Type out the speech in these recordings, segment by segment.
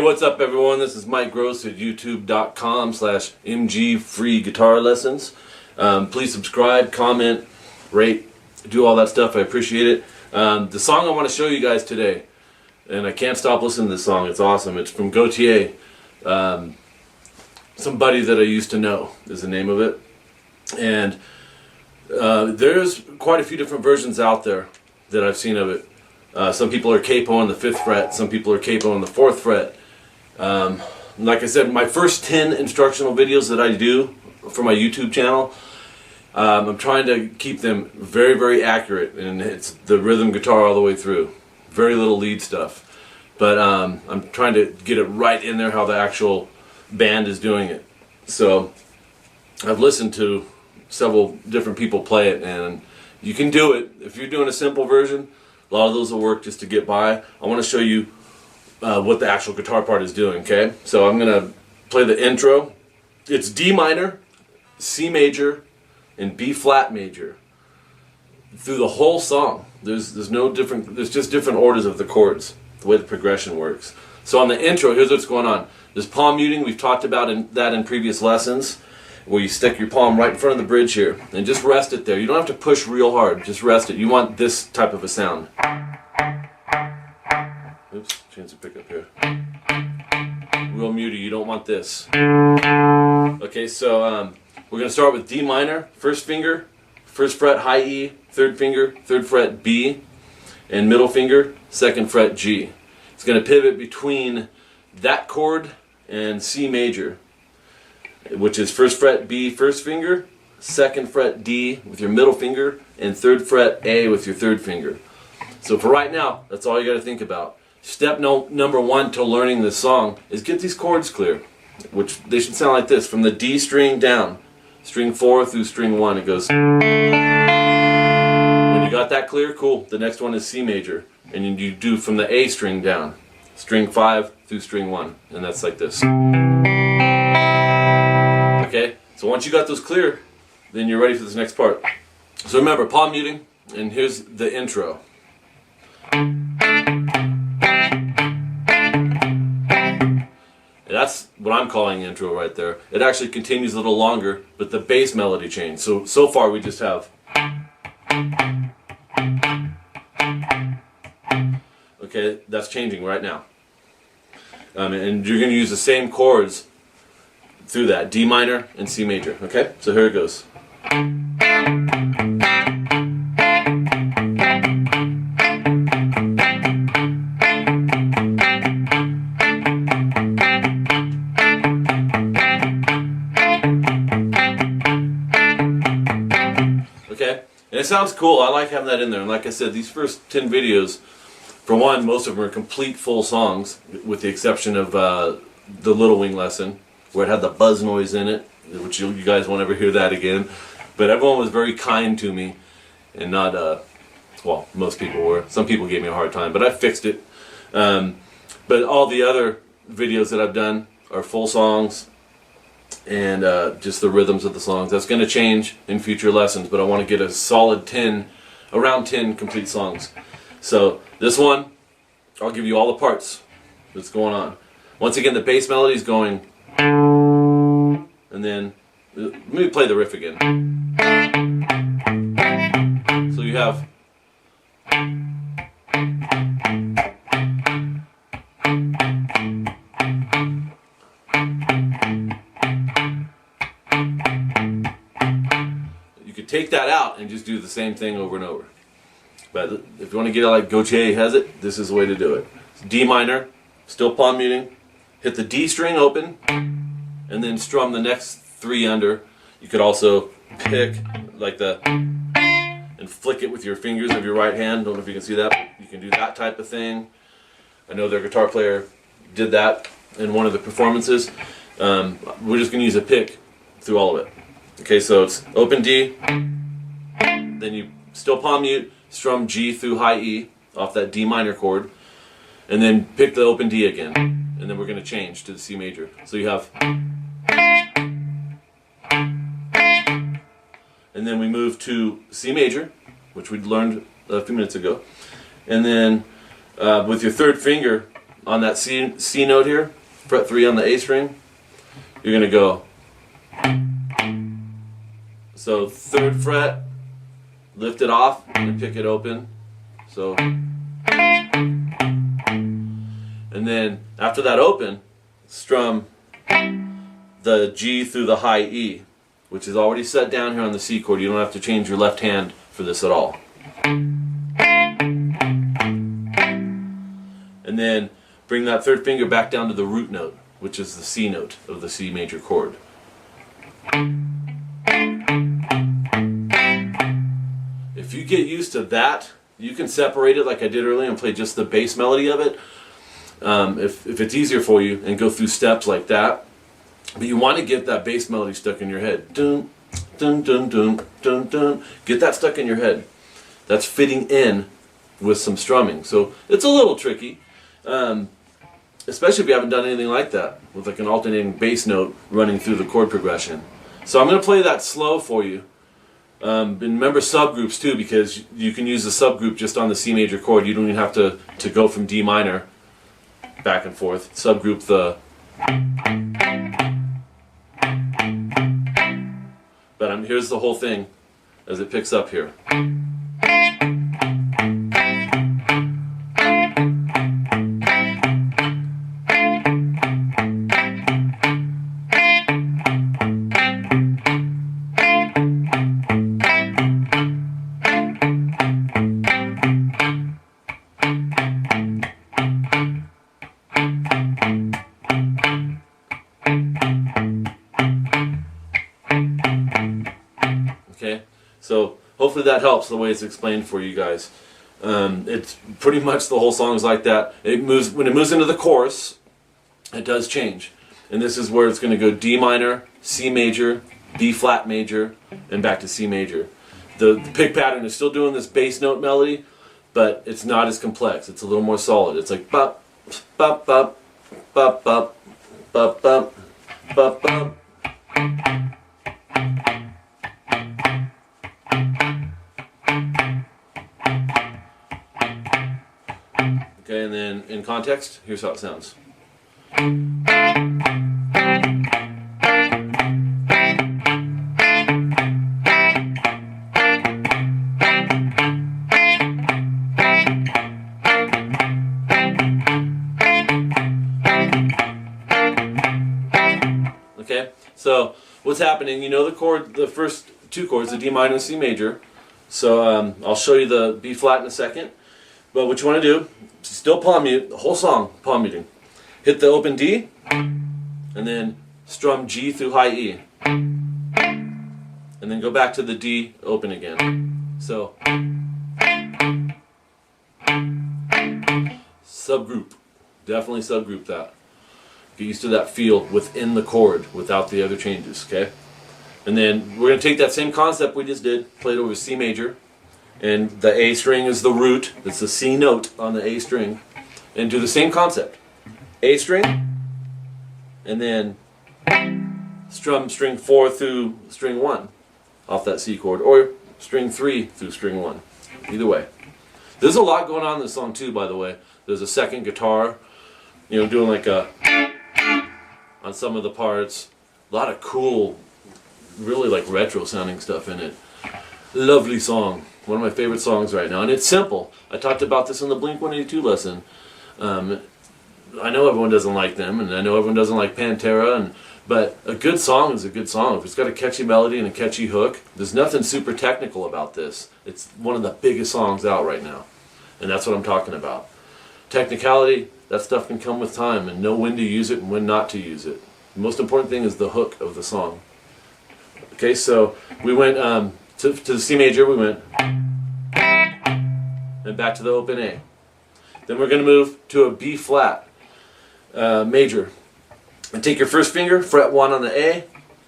what's up everyone? This is Mike Gross at youtube.com/mgfreeguitarlessons. Please subscribe, comment, rate, do all that stuff. I appreciate it. The song I want to show you guys today, and I can't stop listening to this song. It's awesome. It's from GOTYE. Somebody that I used to know is the name of it. And there's quite a few different versions out there that I've seen of it. Some people are capo on the 5th fret, some people are capo on the 4th fret. Like I said, my first 10 instructional videos that I do for my YouTube channel, I'm trying to keep them very, very accurate, and it's the rhythm guitar all the way through. Very little lead stuff. But I'm trying to get it right in there how the actual band is doing it. So I've listened to several different people play it, and you can do it. If you're doing a simple version, a lot of those will work just to get by. I want to show you what the actual guitar part is doing, okay? So I'm going to play the intro. It's D minor, C major, and B flat major through the whole song. There's no different, there's just different orders of the chords, the way the progression works. So on the intro, here's what's going on. There's palm muting. We've talked about that in previous lessons, where you stick your palm right in front of the bridge here and just rest it there. You don't have to push real hard, just rest it. You want this type of a sound. Oops, change the pickup here. Real muted, you don't want this. Okay, so we're going to start with D minor, 1st finger, 1st fret high E, 3rd finger, 3rd fret B, and middle finger, 2nd fret G. It's going to pivot between that chord and C major, which is 1st fret B, 1st finger, 2nd fret D with your middle finger, and 3rd fret A with your 3rd finger. So for right now, that's all you got to think about. Step number 1 to learning this song is get these chords clear, which they should sound like this. From the D string down, string 4 through string 1, it goes. When you got that clear, cool. The next one is C major, and you do from the A string down, string 5 through string 1, and that's like this. Okay, so once you got those clear, then you're ready for this next part. So remember, palm muting, and here's the intro. That's what I'm calling intro right there. It actually continues a little longer, but the bass melody changed. So far we just have. Okay, that's changing right now. And you're going to use the same chords through that, D minor and C major. Okay, so here it goes. Okay, and it sounds cool. I like having that in there. And like I said, these first 10 videos, for one, most of them are complete full songs, with the exception of the Little Wing lesson, where it had the buzz noise in it, which you guys won't ever hear that again. But everyone was very kind to me, and not, well, most people were. Some people gave me a hard time, but I fixed it. But all the other videos that I've done are full songs, and just the rhythms of the songs. That's going to change in future lessons, but I want to get a solid 10, around 10 complete songs. So this one, I'll give you all the parts that's going on. Once again, the bass melody is going, and then let me play the riff again. So you have. You could take that out and just do the same thing over and over. But if you want to get it like GOTYE has it, this is the way to do it. D minor, still palm muting, hit the D string open, and then strum the next 3 under. You could also pick like the, and flick it with your fingers of your right hand. Don't know if you can see that, but you can do that type of thing. I know their guitar player did that in one of the performances. We're just going to use a pick through all of it. Okay, so it's open D, then you still palm mute, strum G through high E off that D minor chord, and then pick the open D again, and then we're going to change to the C major. So you have, and then we move to C major, which we learned a few minutes ago, and then with your 3rd finger, on that C note here, fret 3 on the A string, you're going to go, so 3rd fret, lift it off and pick it open. So, and then after that open, strum the G through the high E, which is already set down here on the C chord. You don't have to change your left hand for this at all. And then bring that 3rd finger back down to the root note, which is the C note of the C major chord. If you get used to that, you can separate it like I did earlier and play just the bass melody of it. If it's easier for you, and go through steps like that. But you want to get that bass melody stuck in your head. Dun, dun, dun, dun, dun, dun. Get that stuck in your head. That's fitting in with some strumming. So it's a little tricky, especially if you haven't done anything like that, with like an alternating bass note running through the chord progression. So I'm going to play that slow for you. And remember subgroups too, because you can use the subgroup just on the C major chord. You don't even have to go from D minor back and forth. Subgroup the. But here's the whole thing as it picks up here. Okay, so hopefully that helps the way it's explained for you guys. It's pretty much the whole song is like that. It moves when it moves into the chorus. It does change, and this is where it's going to go D minor, C major, B flat major, and back to C major. The pick pattern is still doing this bass note melody, but it's not as complex. It's a little more solid. It's like bop, bop, bop, bop, bop, bop, bop, bop, bop. Okay, and then in context, here's how it sounds. Okay, so what's happening, you know the chord, the first 2 chords, the D minor and C major. So I'll show you the B flat in a second. But what you want to do, still palm mute, the whole song, palm muting. Hit the open D, and then strum G through high E. And then go back to the D, open again. So, subgroup. Definitely subgroup that. Get used to that feel within the chord without the other changes, okay? And then we're going to take that same concept we just did, play it over C major. And the A string is the root, it's the C note on the A string, and do the same concept. A string, and then strum string 4 through string 1 off that C chord, or string 3 through string 1. Either way. There's a lot going on in this song too, by the way. There's a second guitar, you know, doing like a on some of the parts. A lot of cool, really like retro sounding stuff in it. Lovely song. One of my favorite songs right now, and it's simple. I talked about this in the Blink 182 lesson. I know everyone doesn't like them, and I know everyone doesn't like Pantera, but a good song is a good song. If it's got a catchy melody and a catchy hook, there's nothing super technical about this. It's one of the biggest songs out right now, and that's what I'm talking about. Technicality, that stuff can come with time, and know when to use it and when not to use it. The most important thing is the hook of the song. Okay, so we went to the C major, we went, and back to the open A. Then we're going to move to a B flat major. And take your first finger, fret 1 on the A,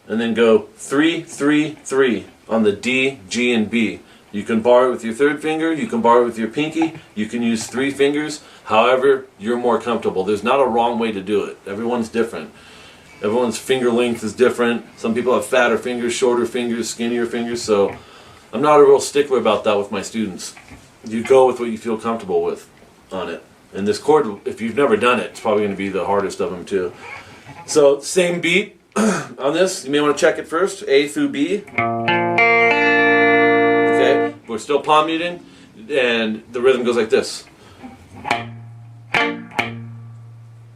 and then go 3, 3, 3 on the D, G, and B. You can bar it with your 3rd finger, you can bar it with your pinky, you can use 3 fingers, however you're more comfortable. There's not a wrong way to do it. Everyone's different. Everyone's finger length is different. Some people have fatter fingers, shorter fingers, skinnier fingers, so I'm not a real stickler about that with my students. You go with what you feel comfortable with on it, And this chord, if you've never done it, it's probably going to be the hardest of them too. So same beat on this. You may want to check it first. A through B. Okay, we're still palm muting, and the rhythm goes like this.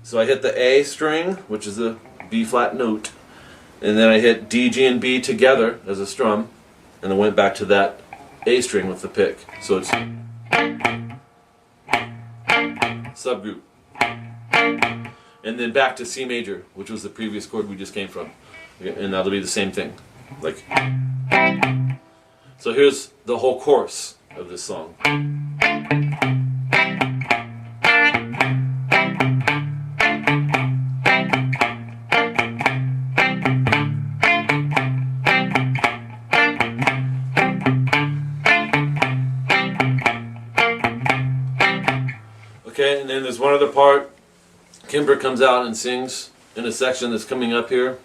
So I hit the A string, which is the B flat note, and then I hit D, G, and B together as a strum, and then went back to that A string with the pick. So it's subgroup. And then back to C major, which was the previous chord we just came from. And that'll be the same thing. Like, so here's the whole chorus of this song. Okay, and then there's one other part. Kimber comes out and sings in a section that's coming up here.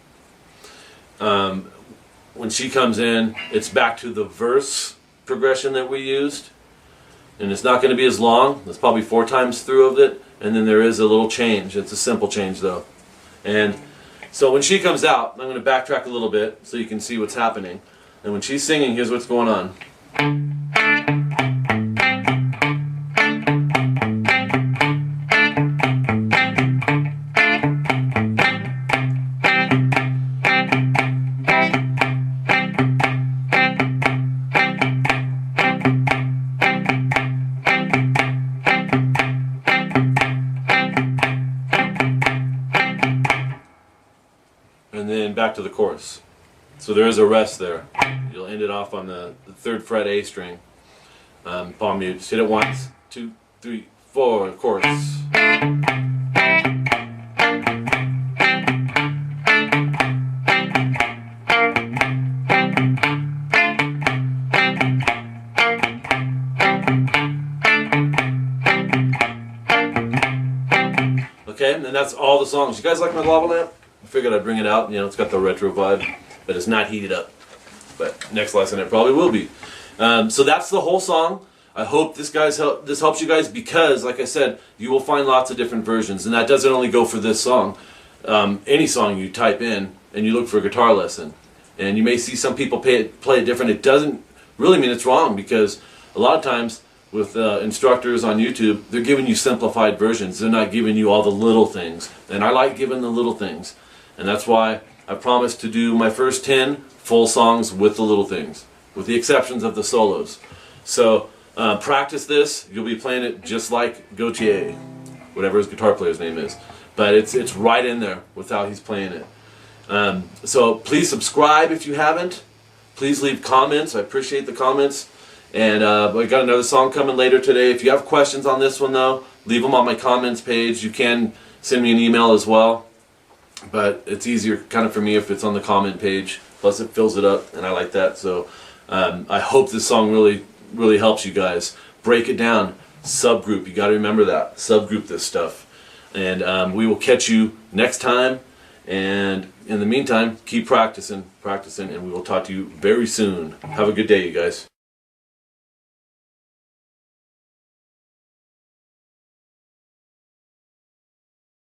When she comes in, it's back to the verse progression that we used. And it's not going to be as long. It's probably 4 times through of it. And then there is a little change. It's a simple change though. And so when she comes out, I'm going to backtrack a little bit so you can see what's happening. And when she's singing, here's what's going on. And then back to the chorus. So there is a rest there. You'll end it off on the 3rd fret A string. Palm mute. Just hit it once, 2, 3, 4, chorus. Okay, and that's all the songs. You guys like my lava lamp? I figured I'd bring it out. You know, it's got the retro vibe, but it's not heated up. But next lesson it probably will be. So that's the whole song. I hope this helps you guys, because, like I said, you will find lots of different versions, and that doesn't only go for this song. Any song you type in and you look for a guitar lesson, and you may see some people play it different. It doesn't really mean it's wrong, because a lot of times with instructors on YouTube, they're giving you simplified versions. They're not giving you all the little things, and I like giving the little things. And that's why I promised to do my first 10 full songs with the little things, with the exceptions of the solos. So practice this. You'll be playing it just like GOTYE, whatever his guitar player's name is. But it's right in there with how he's playing it. So please subscribe if you haven't. Please leave comments. I appreciate the comments. And we got another song coming later today. If you have questions on this one, though, leave them on my comments page. You can send me an email as well. But it's easier kind of for me if it's on the comment page. Plus it fills it up, and I like that. So I hope this song really helps you guys. Break it down. Subgroup. You got to remember that. Subgroup this stuff. And we will catch you next time. And in the meantime, keep practicing, and we will talk to you very soon. Have a good day, you guys.